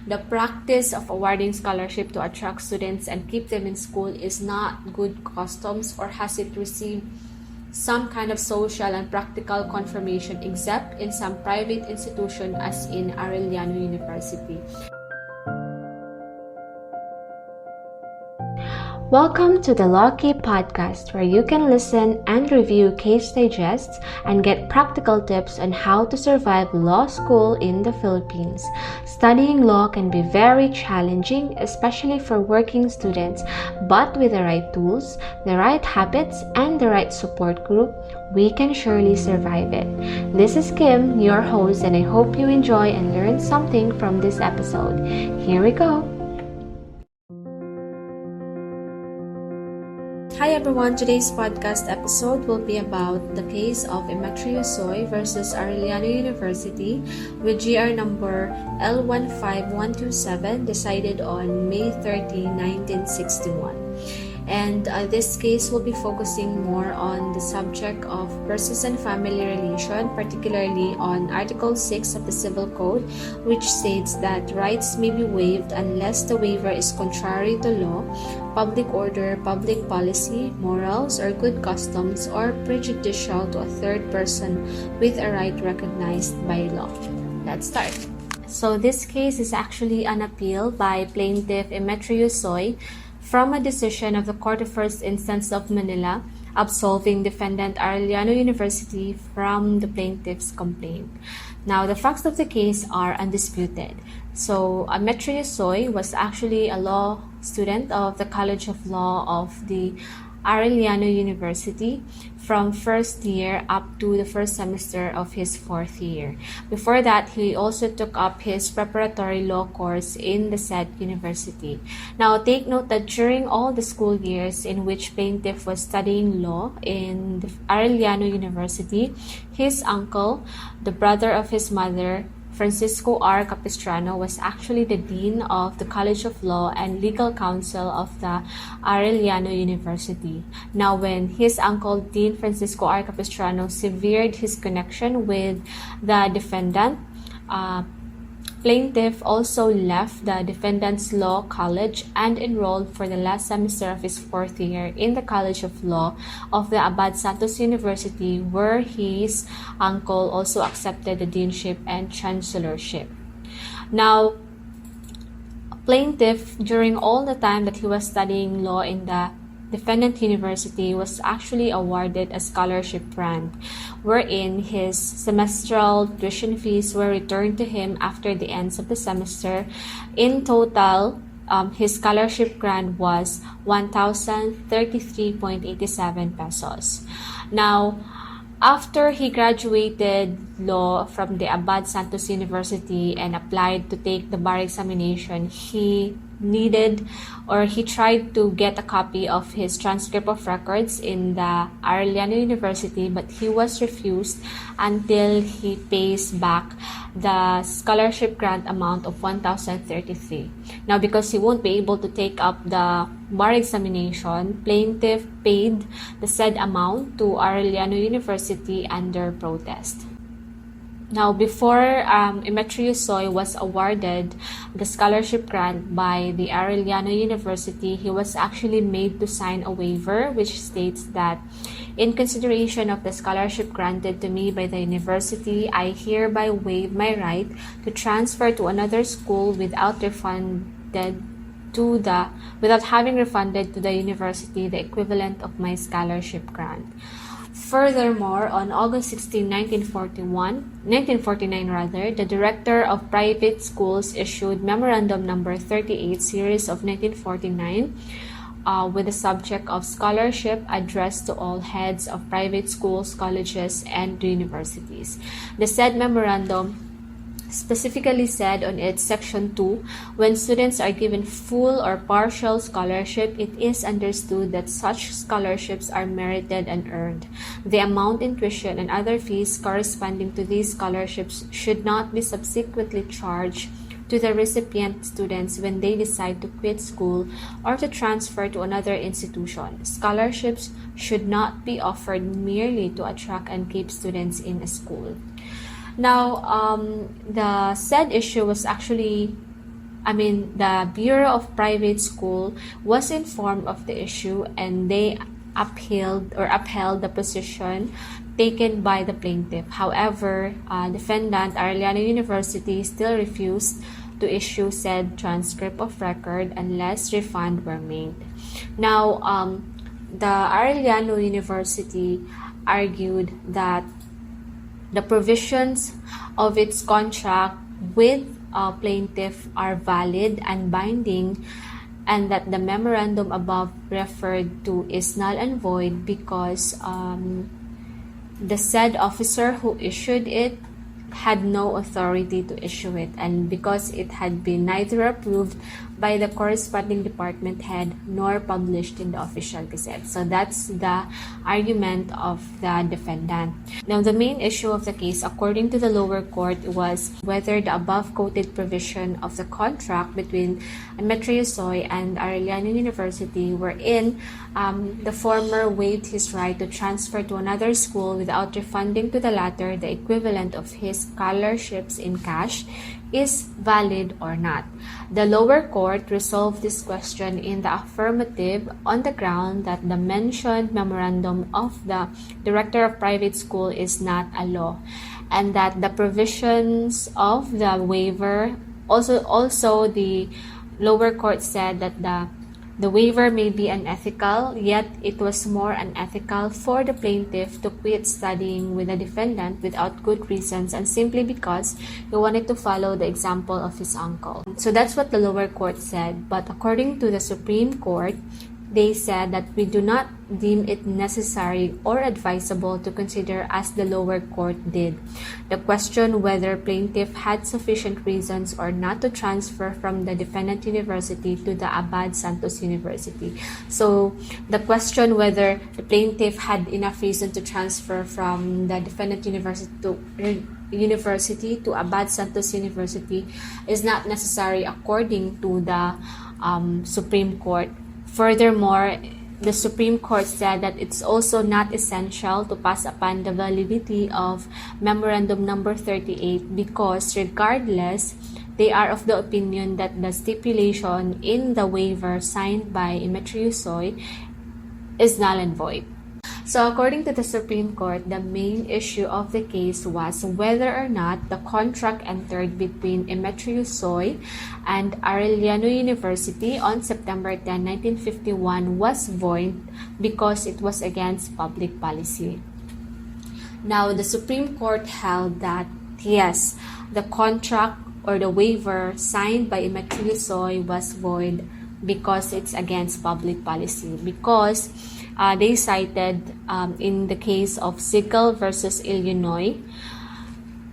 the practice of awarding scholarship to attract students and keep them in school is not good customs, or has it received some kind of social and practical confirmation except in some private institution as in Arellano University. Welcome to the Law Key podcast, where you can listen and review case digests and get practical tips on how to survive law school in the Philippines. Studying law can be very challenging, especially for working students, but with the right tools, the right habits, and the right support group, we can surely survive it. This is Kim, your host, and I hope you enjoy and learn something from this episode. Here we go. Hi everyone, today's podcast episode will be about the case of Soy versus Arellano University with GR number L-15127 decided on May 30, 1961. And this case will be focusing more on the subject of persons and family relation, particularly on Article 6 of the Civil Code, which states that rights may be waived unless the waiver is contrary to law, public order, public policy, morals, or good customs, or prejudicial to a third person with a right recognized by law. Let's start. So this case is actually an appeal by plaintiff Soy from a decision of the Court of First Instance of Manila absolving defendant Arellano University from the plaintiff's complaint. Now, the facts of the case are undisputed. So, Soy was actually a law student of the College of Law of the Arellano University from first year up to the first semester of his fourth year. Before that, he also took up his preparatory law course in the said university. Now, take note that during all the school years in which plaintiff was studying law in the Arellano University, his uncle, the brother of his mother, Francisco R. Capistrano, was actually the Dean of the College of Law and Legal Counsel of the Arellano University. Now, when his uncle, Dean Francisco R. Capistrano, severed his connection with the defendant, plaintiff also left the defendant's law college and enrolled for the last semester of his fourth year in the College of Law of the Abad Santos University, where his uncle also accepted the deanship and chancellorship. Now, plaintiff, during all the time that he was studying law in the defendant university, was actually awarded a scholarship grant, wherein his semestral tuition fees were returned to him after the ends of the semester. In total, his scholarship grant was 1,033.87 pesos. Now, after he graduated law from the Abad Santos University and applied to take the bar examination, he tried to get a copy of his transcript of records in the Arellano University, but he was refused until he pays back the scholarship grant amount of 1,033. Now, because he won't be able to take up the bar examination, plaintiff paid the said amount to Arellano University under protest. Now, before Soy was awarded the scholarship grant by the Arellano University, he was actually made to sign a waiver which states that, in consideration of the scholarship granted to me by the university, I hereby waive my right to transfer to another school without having refunded to the university the equivalent of my scholarship grant. Furthermore, on August 16, 1949, the Director of Private Schools issued Memorandum number 38, series of 1949, with the subject of scholarship addressed to all heads of private schools, colleges, and universities. The said memorandum specifically said on its Section 2, when students are given full or partial scholarship, it is understood that such scholarships are merited and earned. The amount in tuition and other fees corresponding to these scholarships should not be subsequently charged to the recipient students when they decide to quit school or to transfer to another institution. Scholarships should not be offered merely to attract and keep students in a school. Now, the said issue was actually the Bureau of Private School was informed of the issue, and they upheld the position taken by the plaintiff. However, defendant Arellano University still refused to issue said transcript of record unless refund were made. Now, the Arellano University argued that the provisions of its contract with plaintiff are valid and binding, and that the memorandum above referred to is null and void because the said officer who issued it had no authority to issue it, and because it had been neither approved by the corresponding department head nor published in the official gazette. So that's the argument of the defendant. Now, the main issue of the case, according to the lower court, was whether the above quoted provision of the contract between Demetrio Soy and Arellano University, wherein the former waived his right to transfer to another school without refunding to the latter the equivalent of his scholarships in cash, is valid or not. The lower court resolved this question in the affirmative on the ground that the mentioned memorandum of the director of private school is not a law, and that the provisions of the waiver, also the lower court said that the waiver may be unethical, yet it was more unethical for the plaintiff to quit studying with the defendant without good reasons and simply because he wanted to follow the example of his uncle. So that's what the lower court said. But according to the Supreme Court, they said that we do not deem it necessary or advisable to consider as the lower court did the question whether plaintiff had sufficient reasons or not to transfer from the defendant university to the Abad Santos University. So the question whether the plaintiff had enough reason to transfer from the defendant university to Abad Santos University is not necessary according to the Supreme Court. Furthermore, the Supreme Court said that it's also not essential to pass upon the validity of Memorandum number 38 because regardless, they are of the opinion that the stipulation in the waiver signed by Demetrio Soy is null and void. So according to the Supreme Court, the main issue of the case was whether or not the contract entered between Demetrio Soy and Arellano University on September 10, 1951 was void because it was against public policy. Now, the Supreme Court held that yes, the contract or the waiver signed by Demetrio Soy was void because it's against public policy, because they cited in the case of Siegel versus Illinois,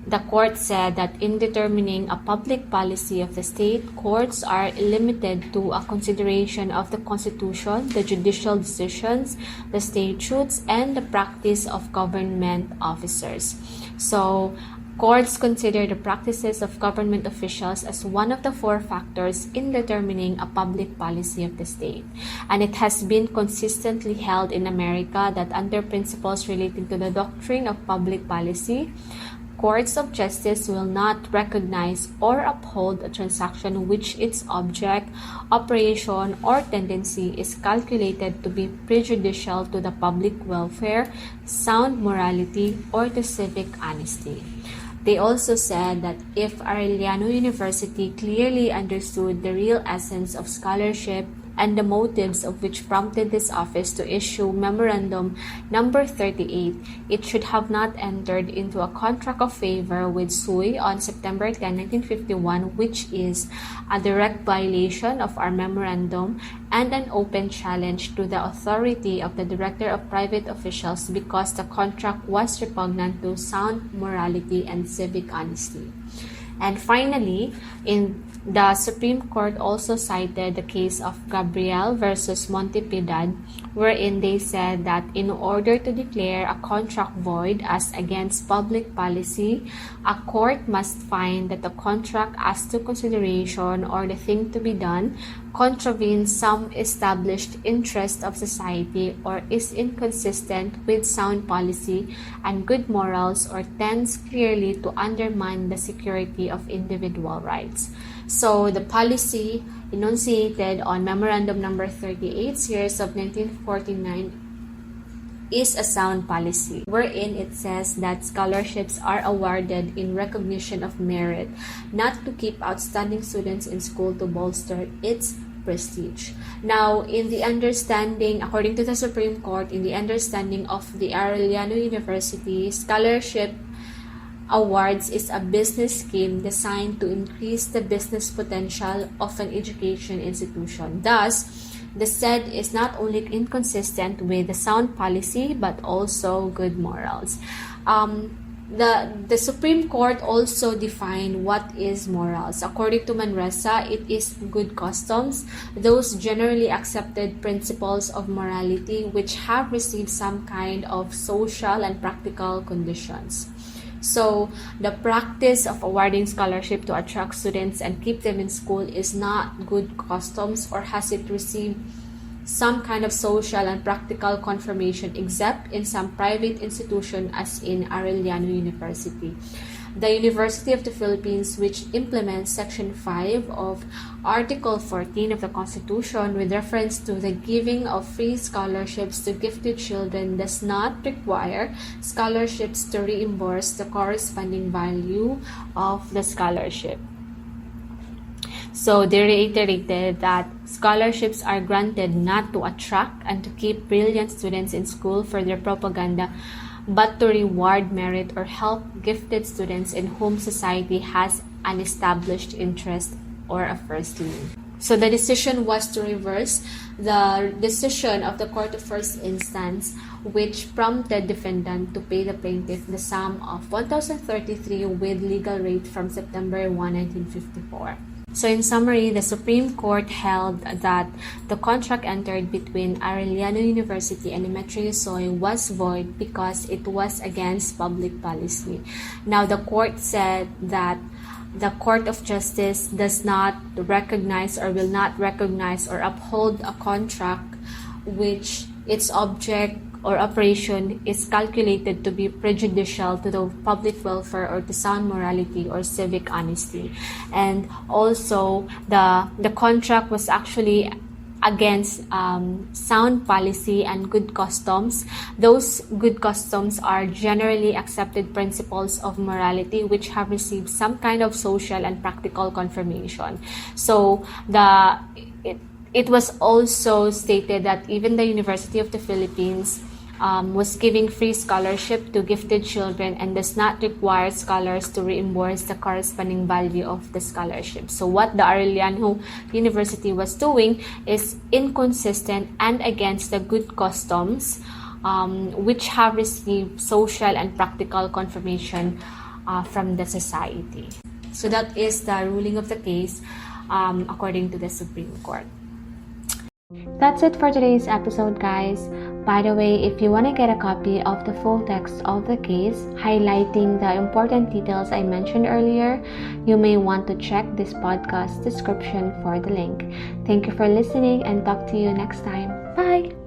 the court said that in determining a public policy of the state, courts are limited to a consideration of the Constitution, the judicial decisions, the statutes, and the practice of government officers. So, courts consider the practices of government officials as one of the four factors in determining a public policy of the state. And it has been consistently held in America that under principles relating to the doctrine of public policy, courts of justice will not recognize or uphold a transaction which its object, operation, or tendency is calculated to be prejudicial to the public welfare, sound morality, or to civic honesty. They also said that if Arellano University clearly understood the real essence of scholarship and the motives of which prompted this office to issue Memorandum number 38, it should have not entered into a contract of favor with Soy on September 10, 1951, which is a direct violation of our memorandum and an open challenge to the authority of the Director of Private Officials because the contract was repugnant to sound morality and civic honesty. And finally, the Supreme Court also cited the case of Gabriel versus Montepiedad, wherein they said that in order to declare a contract void as against public policy, a court must find that the contract as to consideration or the thing to be done contravenes some established interest of society or is inconsistent with sound policy and good morals or tends clearly to undermine the security of individual rights. So the policy enunciated on Memorandum number 38, series of 1949, is a sound policy, wherein it says that scholarships are awarded in recognition of merit, not to keep outstanding students in school to bolster its prestige. Now, in the understanding, according to the Supreme Court, in the understanding of the Arellano University, scholarship awards is a business scheme designed to increase the business potential of an education institution. Thus, the said is not only inconsistent with the sound policy but also good morals. The Supreme Court also defined what is morals. According to Manresa, it is good customs, those generally accepted principles of morality which have received some kind of social and practical conditions. So, the practice of awarding scholarship to attract students and keep them in school is not good customs, or has it received some kind of social and practical confirmation, except in some private institution as in Arellano University. The University of the Philippines, which implements Section 5 of Article 14 of the Constitution with reference to the giving of free scholarships to gifted children, does not require scholarships to reimburse the corresponding value of the scholarship. So they reiterated that scholarships are granted not to attract and to keep brilliant students in school for their propaganda, but to reward merit or help gifted students in whom society has an established interest or a first lien. So the decision was to reverse the decision of the Court of First Instance, which prompted defendant to pay the plaintiff the sum of 1,033 with legal rate from September 1, 1954. So in summary, the Supreme Court held that the contract entered between Arellano University and Metro Yusoy was void because it was against public policy. Now, the court said that the Court of Justice does not recognize or will not recognize or uphold a contract which its object or operation is calculated to be prejudicial to the public welfare or to sound morality or civic honesty. And also, the contract was actually against sound policy and good customs. Those good customs are generally accepted principles of morality which have received some kind of social and practical confirmation. So it was also stated that even the University of the Philippines was giving free scholarship to gifted children and does not require scholars to reimburse the corresponding value of the scholarship. So what the Arellano University was doing is inconsistent and against the good customs which have received social and practical confirmation from the society. So that is the ruling of the case according to the Supreme Court. That's it for today's episode, guys. By the way, if you want to get a copy of the full text of the case, highlighting the important details I mentioned earlier, you may want to check this podcast description for the link. Thank you for listening and talk to you next time. Bye!